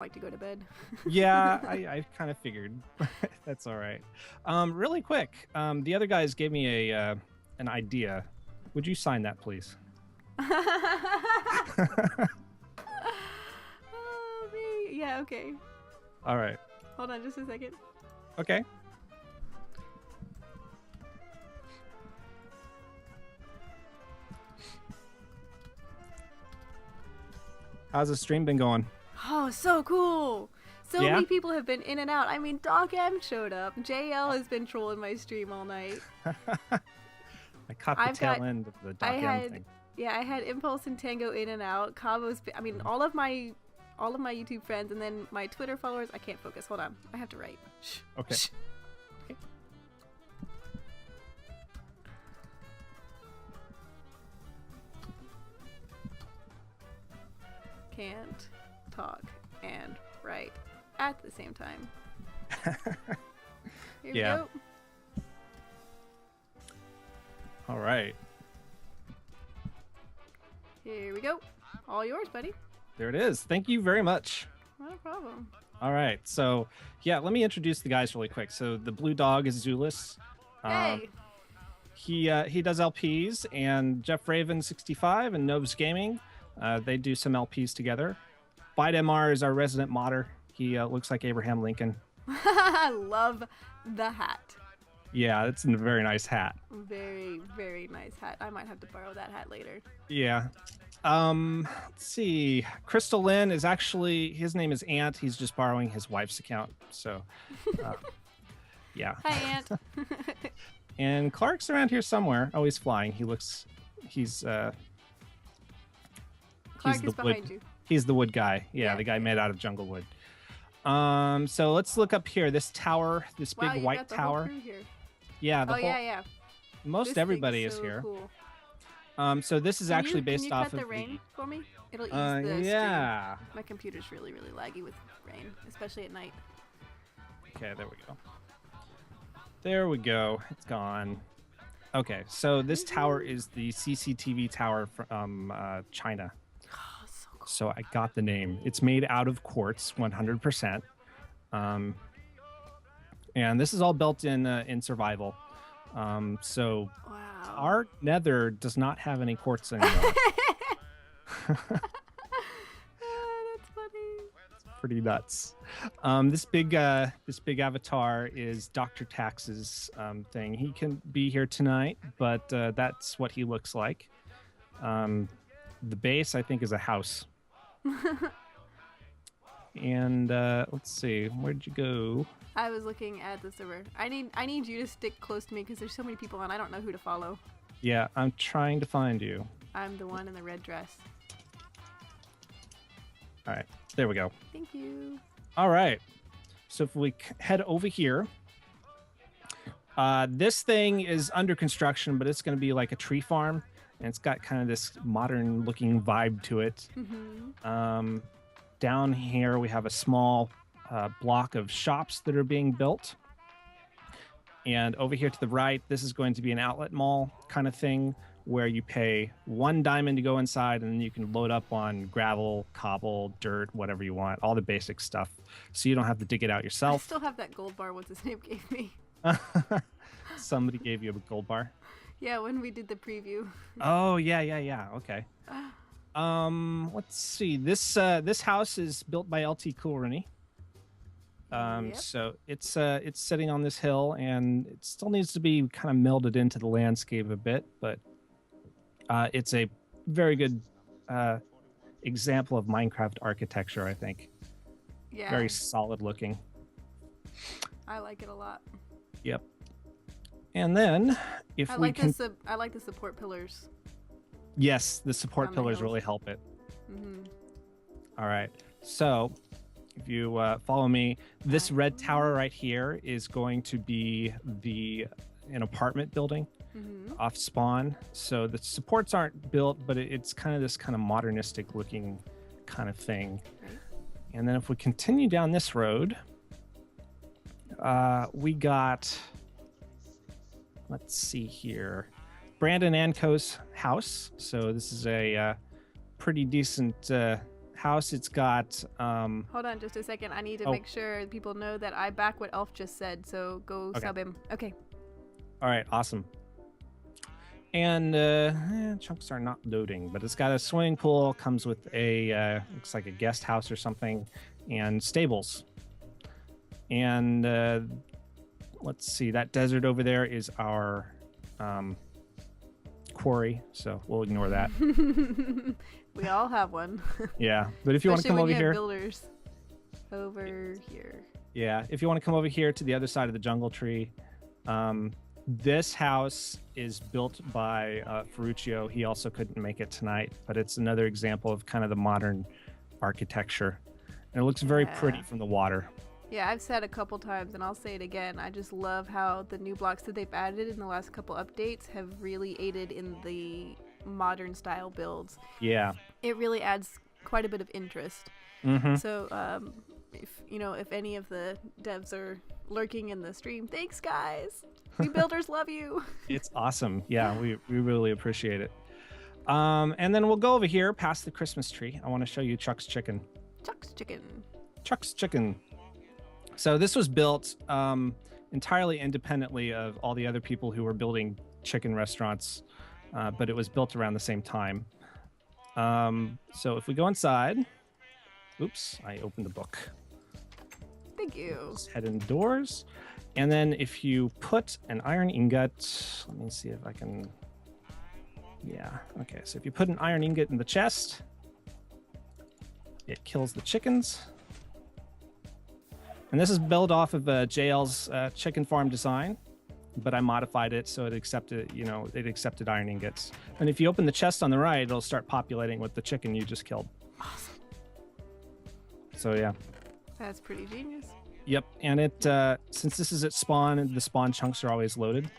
like to go to bed. Yeah, I kind of figured. That's all right. Really quick, the other guys gave me an idea. Would you sign that, please? Oh, me. Yeah, okay. All right. Hold on just a second. Okay. How's the stream been going? Oh, so cool. So Yeah? many people have been in and out. I mean, Doc M showed up. JL has been trolling my stream all night. I caught the tail end of the Doc M thing. Yeah, I had Impulse and Tango in and out. Cabo's, I mean, all of my YouTube friends, and then my Twitter followers. I can't focus. Hold on. I have to write. Shh. Okay. Shh. Can't talk and write at the same time. Here we go. All right. Here we go. All yours, buddy. There it is. Thank you very much. No problem. All right. So, yeah, let me introduce the guys really quick. So, the blue dog is Zulus. Hey. He does LPs, and Jeff Raven 65 and Novs Gaming. They do some LPs together. Bide MR is our resident modder. He looks like Abraham Lincoln. I love the hat. Yeah, it's a very nice hat. Very, very nice hat. I might have to borrow that hat later. Yeah. Let's see. Crystal Lynn is actually, his name is Ant. He's just borrowing his wife's account. So, yeah. Hi, Ant. And Clark's around here somewhere. Oh, he's flying. He's Clark is behind you. He's the wood guy. Yeah, the guy made out of jungle wood. So let's look up here. This tower, this big white got the tower. Whole crew here. Yeah. Yeah. Most everybody is here. Cool. So this is actually based off of the rain for me? It'll ease the yeah. stream. My computer's really, really laggy with rain, especially at night. Okay, there we go. There we go. It's gone. Okay, so this tower is the CCTV tower from China. Oh, so cool. So I got the name. It's made out of quartz, 100%. And this is all built in survival. So wow. our Nether does not have any quartz anymore. That's funny. It's pretty nuts. This big avatar is Dr. Tax's thing. He can be here tonight, but that's what he looks like. The base, I think, is a house. And let's see, where'd you go? I was looking at the server. I need you to stick close to me because there's so many people on. I don't know who to follow. Yeah, I'm trying to find you. I'm the one in the red dress. All right, there we go. Thank you. All right, so if we head over here, this thing is under construction, but it's going to be like a tree farm, and it's got kind of this modern-looking vibe to it. Mm-hmm. Down here, we have a small block of shops that are being built. And over here to the right, this is going to be an outlet mall kind of thing where you pay 1 diamond to go inside, and then you can load up on gravel, cobble, dirt, whatever you want, all the basic stuff. So you don't have to dig it out I yourself. still have that gold bar what's his name gave me. Somebody gave you a gold bar? Yeah, when we did the preview. Oh, yeah. Okay. Let's see. This house is built by LT Coolrunny. Yep. So it's sitting on this hill, and it still needs to be kind of melded into the landscape a bit, but it's a very good example of Minecraft architecture, I think. Yeah. Very solid looking. I like it a lot. Yep. And then if I we like can, I like the support pillars. yes, the support On the pillars hills. really help it. Mm-hmm. All right. So if you follow me, this red tower right here is going to be an apartment building off spawn. So the supports aren't built, but it's kind of this kind of modernistic looking kind of thing. Right. And then if we continue down this road, we got, let's see here, Brandon Anco's house. So this is a pretty decent house, it's got Hold on just a second. I need to make sure people know that I back what Elf just said, so go sub him. Okay. All right, awesome. And chunks are not loading, but it's got a swimming pool, comes with a looks like a guest house or something, and stables. And let's see, that desert over there is our quarry, so we'll ignore that. We all have one. Yeah, but if you want to come over here, builders over here. Yeah, if you want to come over here to the other side of the jungle tree, this house is built by Ferruccio. He also couldn't make it tonight, but it's another example of kind of the modern architecture, and it looks very pretty from the water. Yeah, I've said a couple times, and I'll say it again. I just love how the new blocks that they've added in the last couple updates have really aided in the modern style builds. Yeah, it really adds quite a bit of interest. Mm-hmm. So if any of the devs are lurking in the stream, thanks guys, we builders love you. It's awesome. Yeah, we really appreciate it. And then we'll go over here past the Christmas tree. I want to show you Chuck's Chicken. Chuck's Chicken. So this was built entirely independently of all the other people who were building chicken restaurants, but it was built around the same time. So if we go inside, oops, I opened the book. Thank you. Let's head indoors. And then if you put an iron ingot, let me see if I can, yeah, okay. So if you put an iron ingot in the chest, it kills the chickens. And this is built off of JL's chicken farm design, but I modified it so it accepted, it accepted iron ingots. And if you open the chest on the right, it'll start populating with the chicken you just killed. Awesome. So yeah. That's pretty genius. Yep, and it since this is at spawn, the spawn chunks are always loaded.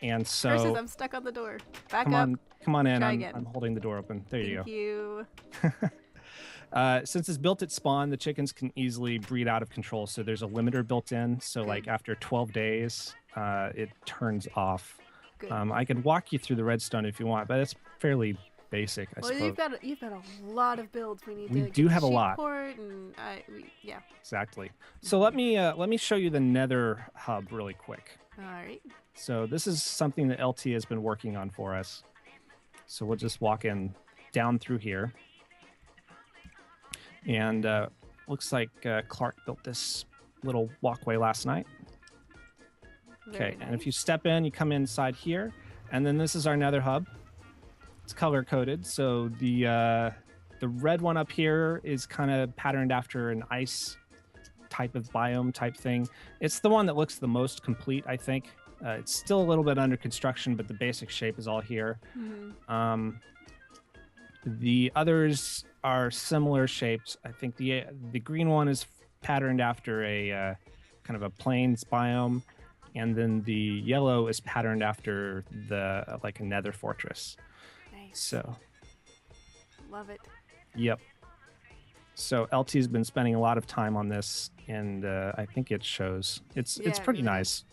And so Versus, I'm stuck on the door. Back come up. Come on in. Try I'm holding the door open. There you go. Thank you. Since it's built at spawn, the chickens can easily breed out of control. So there's a limiter built in. So like after 12 days, it turns off. Good. I could walk you through the redstone if you want, but it's fairly basic, I suppose. You've got a lot of builds we need. We to do have a lot. And yeah. Exactly. So let me show you the Nether hub really quick. All right. So this is something that LT has been working on for us. So we'll just walk in down through here. And looks like Clark built this little walkway last night. Okay, Nice. and if you step in, you come inside here, and then this is our Nether hub. It's color coded, so the red one up here is kind of patterned after an ice type of biome type thing. It's the one that looks the most complete, I think. It's still a little bit under construction, but the basic shape is all here. Mm-hmm. The others are similar shapes. I think the green one is patterned after a kind of a plains biome, and then the yellow is patterned after like a nether fortress. Nice. So Love it. yep. So LT's been spending a lot of time on this, and I think it shows. It's pretty nice.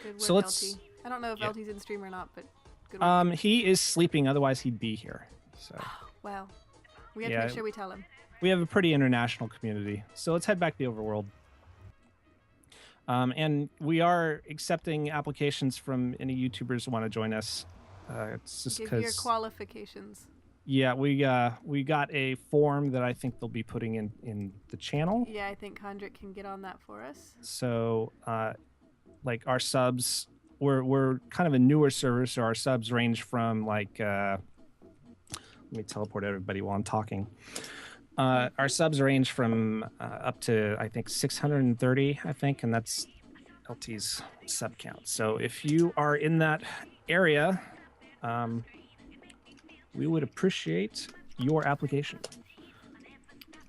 Good work, So let's. LT. I don't know if yeah. LT's in stream or not, but good work. He is sleeping. Otherwise, he'd be here. So. Wow. We have to make sure we tell him. We have a pretty international community, so let's head back to the overworld. And we are accepting applications from any YouTubers who want to join us. It's just Give because your qualifications. Yeah, we got a form that I think they'll be putting in the channel. Yeah, I think Condrick can get on that for us. So, like our subs, we're kind of a newer server, so our subs range from like. Let me teleport everybody while I'm talking. Our subs range from up to, I think, 630, I think, and that's LT's sub count. So if you are in that area, we would appreciate your application.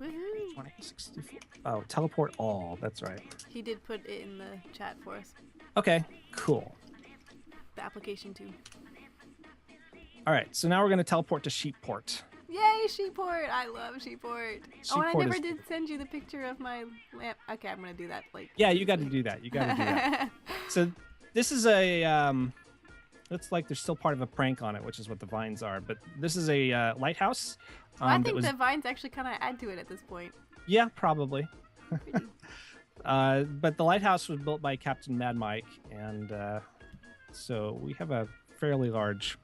Woohoo! 2064. Oh, teleport all. That's right. He did put it in the chat for us. Okay, cool. The application too. All right, so now we're going to teleport to Sheepport. Yay, Sheepport! I love Sheepport. Oh, and I Sheepport never is- did send you the picture of my lamp. Okay, I'm gonna do that. Yeah, you got to do that. You got to do that. So this is a looks like there's still part of a prank on it, which is what the vines are. But this is a lighthouse. Well, I think the vines actually kind of add to it at this point. Yeah, probably. But the lighthouse was built by Captain Mad Mike, and so we have a fairly large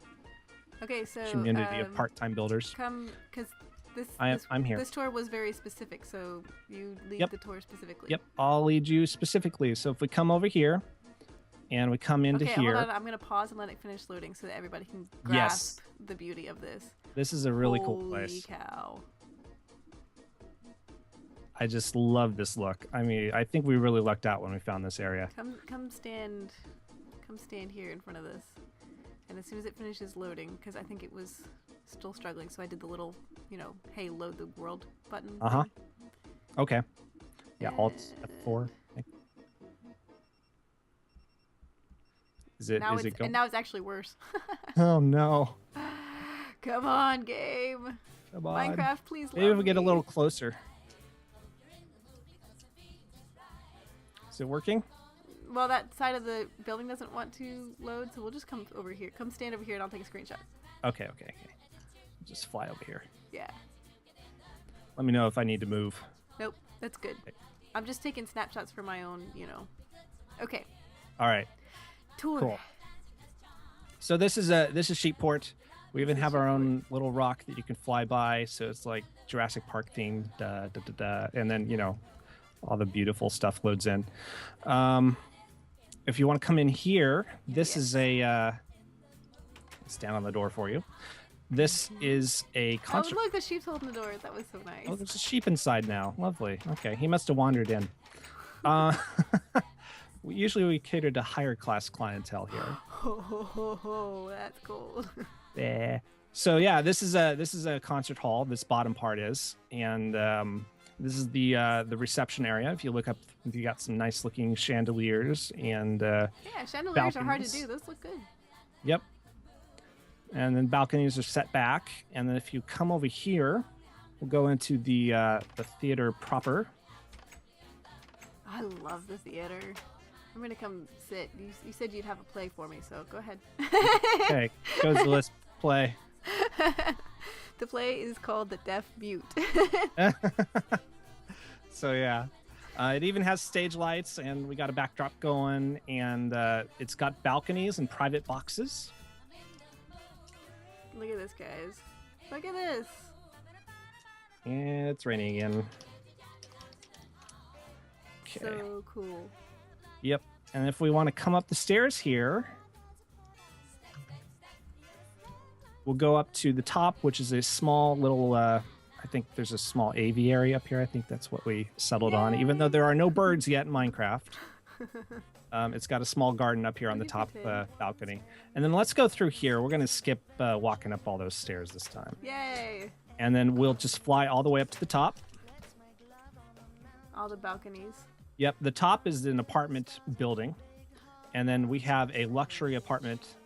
community of part-time builders. Come, because I'm here. This tour was very specific, so you lead the tour specifically. Yep, I'll lead you specifically. So if we come over here, and we come into here. Hold on. I'm going to pause and let it finish loading so that everybody can grasp the beauty of this. This is a really cool place. Holy cow. I just love this look. I mean, I think we really lucked out when we found this area. Come stand here in front of this. And as soon as it finishes loading, because I think it was still struggling, so I did the little, hey, load the world button. Uh-huh. Okay. Yeah, Alt F4. Is it going? And now it's actually worse. Oh no. Come on, game. Come on. Minecraft, please love Maybe if we get a me. little closer. Is it working? Well, that side of the building doesn't want to load, so we'll just come over here. Come stand over here and I'll take a screenshot. Okay. Just fly over here. Yeah. Let me know if I need to move. Nope, that's good. Okay. I'm just taking snapshots for my own, Okay. All right. Tour. Cool. So this is Sheepport. We even have our own little rock that you can fly by, so it's like Jurassic Park themed. And then all the beautiful stuff loads in. If you want to come in here, this is a. Stand on the door for you. This is a concert. Oh, look, the sheep's holding the door. That was so nice. Oh, there's a sheep inside now. Lovely. Okay, he must have wandered in. Usually we cater to higher class clientele here. Oh, that's cool. Yeah. So yeah, this is a concert hall. This bottom part is, and this is the reception area. If you look up, you got some nice looking chandeliers and chandeliers balconies. are hard to do. Those look good. Yep. And then balconies are set back, and then if you come over here, we'll go into the theater proper. I love the theater. I'm gonna come sit. You said you'd have a play for me, so go ahead. Okay, goes the list. Play. The play is called The Deaf Mute. So yeah, it even has stage lights, and we got a backdrop going, and it's got balconies and private boxes. Look at this, guys. Look at this. And it's raining again. Okay. So cool. Yep. And if we want to come up the stairs here, we'll go up to the top, which is a small little, I think there's a small aviary up here. I think that's what we settled on, even though there are no birds yet in Minecraft. It's got a small garden up here on the top balcony. And then let's go through here. We're going to skip walking up all those stairs this time. Yay! And then we'll just fly all the way up to the top. All the balconies. Yep, the top is an apartment building. And then we have a luxury apartment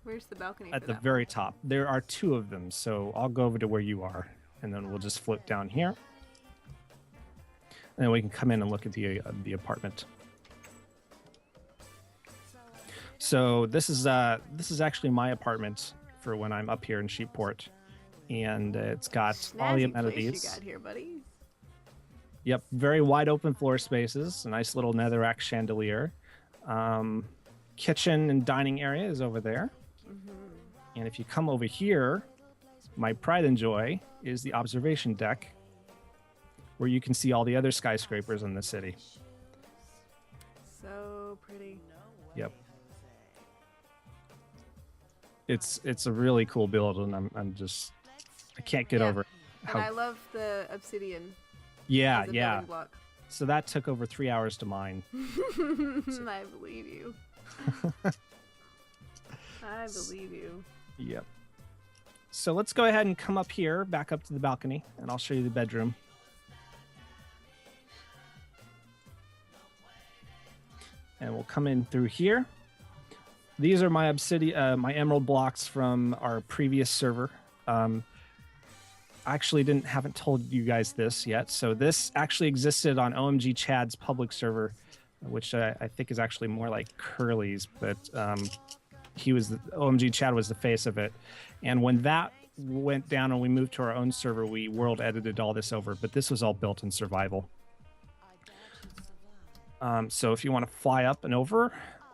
where's the balcony at the very top. There are two of them, so I'll go over to where you are, and then we'll just float down here. And then we can come in and look at the apartment. So this is actually my apartment for when I'm up here in Sheepport, and it's got all the amenities. Place you got here, buddy. Yep, very wide open floor spaces, a nice little netherrack chandelier. Kitchen and dining area is over there. Mm-hmm. And if you come over here, my pride and joy is the observation deck, where you can see all the other skyscrapers in the city. So pretty. Yep. It's a really cool build, and I can't get over it. And I love the obsidian. Yeah. Block. So that took over 3 hours to mine. I believe you. I believe you. Yep. So let's go ahead and come up here, back up to the balcony, and I'll show you the bedroom. And we'll come in through here. These are my my emerald blocks from our previous server. I actually haven't told you guys this yet. So this actually existed on OMG Chad's public server, which I think is actually more like Curly's, but OMG Chad was the face of it. And when that went down and we moved to our own server, we world edited all this over, but this was all built in survival. So if you want to fly up and over,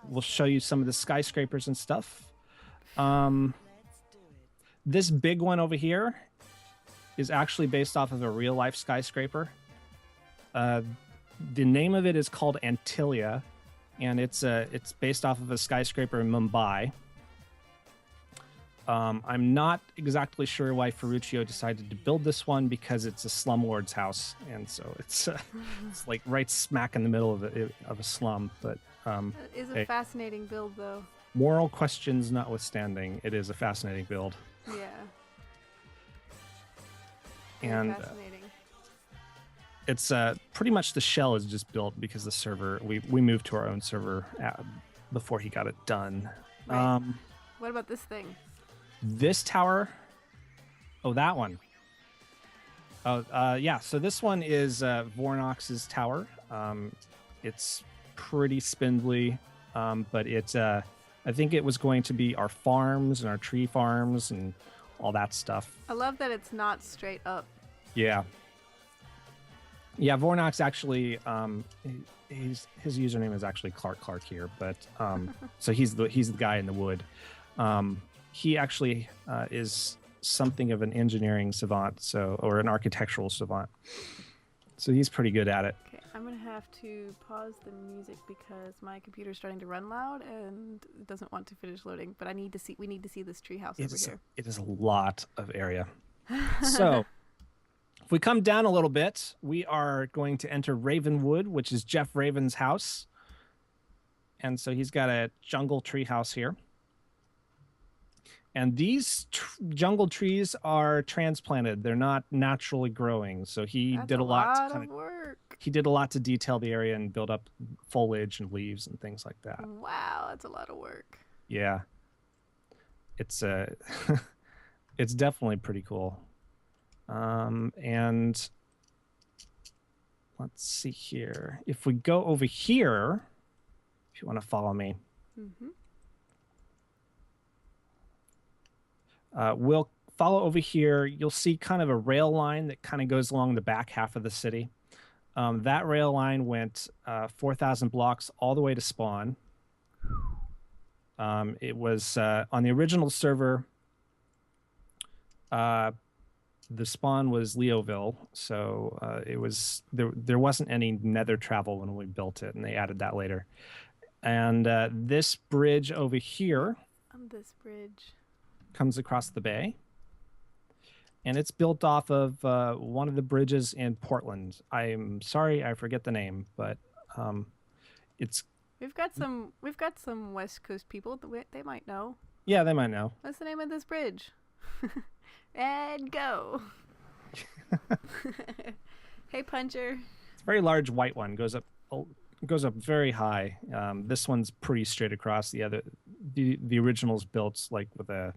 we'll show you some of the skyscrapers and stuff. This big one over here is actually based off of a real life skyscraper. The name of it is called Antilia, and it's based off of a skyscraper in Mumbai. I'm not exactly sure why Ferruccio decided to build this one, because it's a slumlord's house, and so it's like right smack in the middle of a slum. But it is a fascinating build, though. Moral questions notwithstanding, it is a fascinating build. Yeah. And fascinating. It's pretty much the shell is just built because the server we moved to our own server before he got it done. Right. What about this thing? This tower, that one. Yeah. So this one is Vornox's tower. It's pretty spindly, but it's I think it was going to be our farms and our tree farms and all that stuff. I love that it's not straight up. Yeah. Yeah, Vornox actually, his username is actually Clark here, but so he's the guy in the wood. He actually is something of an engineering savant, or an architectural savant. So he's pretty good at it. Okay, I'm gonna have to pause the music because my computer's starting to run loud and it doesn't want to finish loading. But we need to see this treehouse over here. It is a lot of area. So if we come down a little bit, we are going to enter Ravenwood, which is Jeff Raven's house. And so he's got a jungle tree house here. And these jungle trees are transplanted. They're not naturally growing. So he did a lot of work. He did a lot to detail the area and build up foliage and leaves and things like that. Wow, that's a lot of work. Yeah. It's it's definitely pretty cool. And let's see here. If we go over here, if you want to follow me. Mm-hmm. We'll follow over here. You'll see kind of a rail line that kind of goes along the back half of the city. That rail line went 4,000 blocks all the way to spawn. It was on the original server. The spawn was Leoville, so it was there wasn't any Nether travel when we built it, and they added that later. And this bridge over here. On this bridge. Comes across the bay, and it's built off of one of the bridges in Portland. I'm sorry, I forget the name, but it's. We've got some West Coast people that they might know. Yeah, they might know. What's the name of this bridge? And go. Hey, Puncher. It's a very large white one. Goes up very high. This one's pretty straight across. The original's built like with a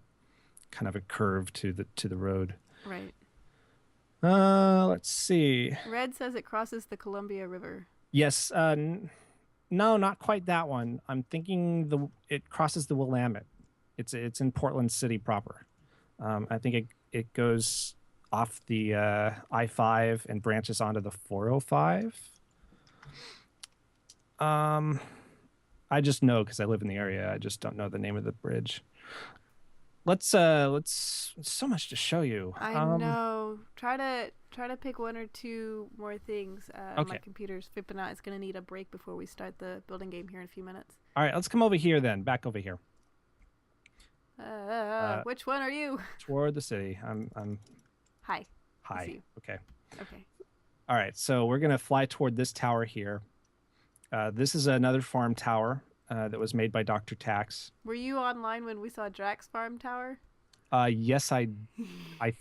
kind of a curve to the road. Right. Let's see. Red says it crosses the Columbia River. Yes. No, not quite that one. I'm thinking it crosses the Willamette. It's in Portland City proper. I think it goes off the I-5 and branches onto the 405. I just know because I live in the area. I just don't know the name of the bridge. Let's so much to show you. I know. Try to pick one or two more things. Okay. My computer's flipping out. It's going to need a break before we start the building game here in a few minutes. All right, let's come over here then. Back over here. Which one are you? Toward the city. I'm Hi. Hi. Okay. Okay. All right, so we're going to fly toward this tower here. This is another farm tower that was made by Dr. Tax. Were you online when we saw Drax Farm Tower? Yes, I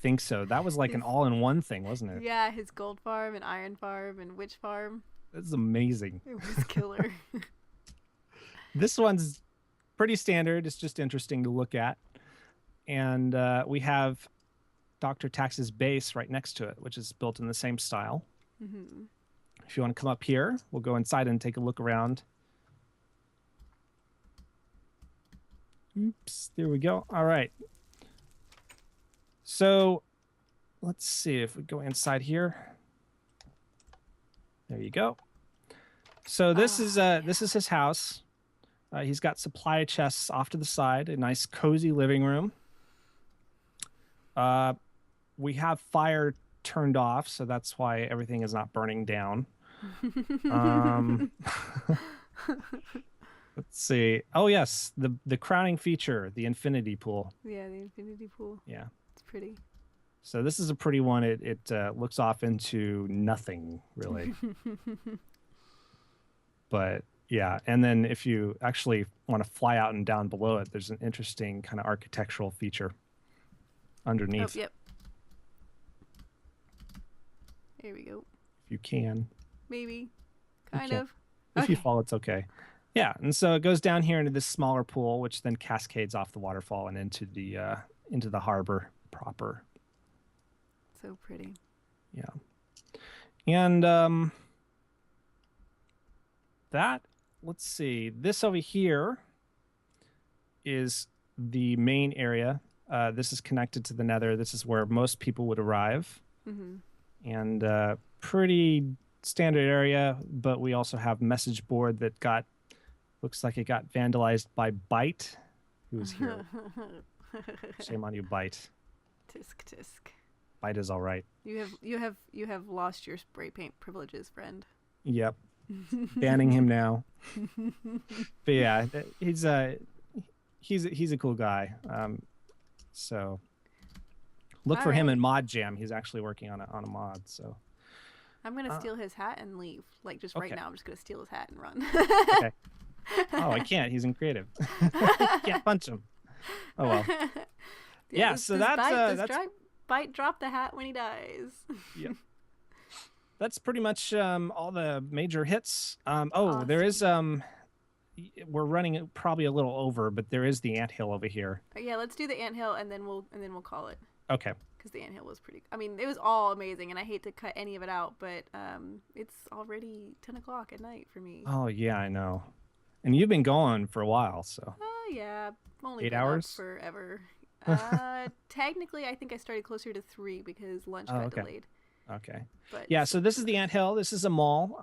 think so. That was like an all-in-one thing, wasn't it? Yeah, his gold farm and iron farm and witch farm. That's amazing. It was killer. This one's pretty standard. It's just interesting to look at. And we have Dr. Tax's base right next to it, which is built in the same style. Mm-hmm. If you want to come up here, we'll go inside and take a look around. Oops, there we go. All right. So let's see if we go inside here. There you go. So this is his house. He's got supply chests off to the side, a nice cozy living room. We have fire turned off, so that's why everything is not burning down. Let's see. Oh yes, the crowning feature, the infinity pool. Yeah, the infinity pool. Yeah, it's pretty. So this is a pretty one. It looks off into nothing really. But yeah, and then if you actually want to fly out and down below it, there's an interesting kind of architectural feature underneath. Oh, yep. Here we go. If you can. Maybe. Kind of. If you fall, it's okay. Yeah, and so it goes down here into this smaller pool, which then cascades off the waterfall and into the harbor proper. So pretty. Yeah. And let's see, this over here is the main area. This is connected to the Nether. This is where most people would arrive. And pretty standard area, but we also have message board that looks like it got vandalized by Bite, who was here. Shame on you, Bite. Tisk tisk. Bite is all right. You have lost your spray paint privileges, friend. Yep. Banning him now. But yeah, he's a cool guy. So look for him in Mod Jam. He's actually working on a mod. So I'm gonna steal his hat and leave. Like just right now, I'm just gonna steal his hat and run. Okay. Oh, I can't. He's in creative. Can't punch him. Oh well. Yeah. So that's Bite drop the hat when he dies. Yep. That's pretty much all the major hits. Awesome. There is we're running probably a little over, but there is the anthill over here. Yeah, let's do the anthill and then we'll call it. Okay. Because the anthill was pretty. I mean, it was all amazing, and I hate to cut any of it out, but it's already 10 o'clock at night for me. Oh yeah, I know. And you've been going for a while, so. Yeah, only 8 been hours up forever. Technically, I think I started closer to 3 because lunch got delayed. Okay. But yeah, so this is the anthill. This is a mall.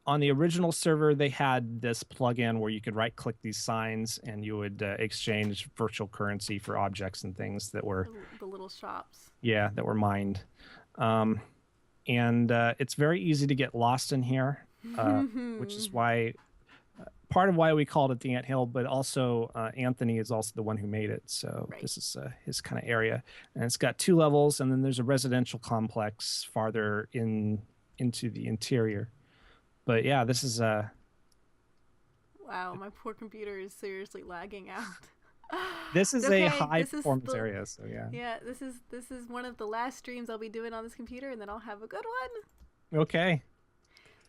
On the original server, they had this plugin where you could right-click these signs and you would exchange virtual currency for objects and things that were the little shops. Yeah, that were mined. And it's very easy to get lost in here, which is why part of why we called it the anthill, but also Anthony is also the one who made it. So this is his kind of area. And it's got 2 levels, and then there's a residential complex farther into the interior. But yeah, this is wow, my poor computer is seriously lagging out. This is a high performance area, so yeah. Yeah, this is one of the last streams I'll be doing on this computer, and then I'll have a good one. Okay.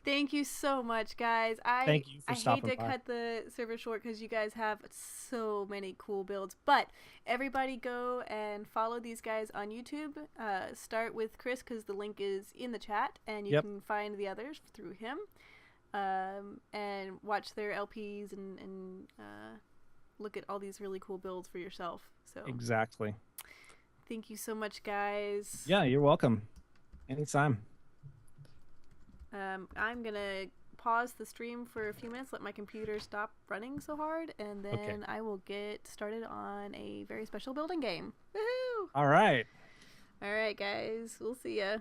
Thank you so much, guys. Thank you for stopping by. I hate to cut the server short because you guys have so many cool builds. But everybody go and follow these guys on YouTube. Start with Chris because the link is in the chat, and you can find the others through him. And watch their LPs and look at all these really cool builds for yourself. So exactly. Thank you so much, guys. Yeah, you're welcome. Anytime. I'm gonna pause the stream for a few minutes, let my computer stop running so hard, and then I will get started on a very special building game. Woohoo! All right. All right, guys. We'll see ya.